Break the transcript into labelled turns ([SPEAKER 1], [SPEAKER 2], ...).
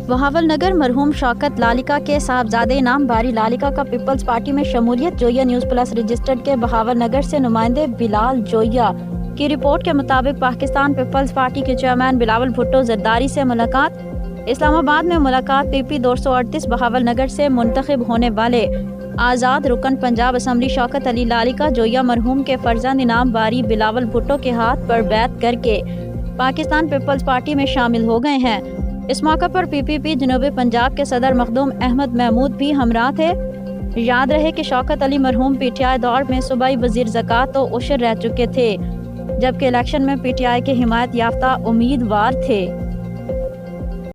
[SPEAKER 1] बहावलनगर मरहूम शौकत लालिका के साहबजादे नाम बारी लालिका का पीपल्स पार्टी में शमूलियत। जोया न्यूज़ प्लस रजिस्टर्ड के बहावलनगर से नुमाइंदे बिलाल जोया की रिपोर्ट के मुताबिक पाकिस्तान पीपल्स पार्टी के चेयरमैन बिलावल भुट्टो जरदारी से मुलाकात। इस्लामाबाद में मुलाकात। PP 238 बहावलनगर से मुंतखब होने वाले आज़ाद रुकन पंजाब असम्बली शौकत अली लालिका जोया मरहूम के फर्जंद इनाम बारी बिलावल भुट्टो के हाथ पर बैत करके पाकिस्तान पीपल्स पार्टी में शामिल हो गए हैं। इस मौके पर PPP जनूबी पंजाब के सदर मखदूम अहमद महमूद भी हमरा थे। याद रहे कि शौकत अली मरहूम PTI दौर में सूबाई वजीर ज़कात व उशर रह चुके थे, जबकि इलेक्शन में PTI के हिमायत याफ्ता उम्मीदवार थे।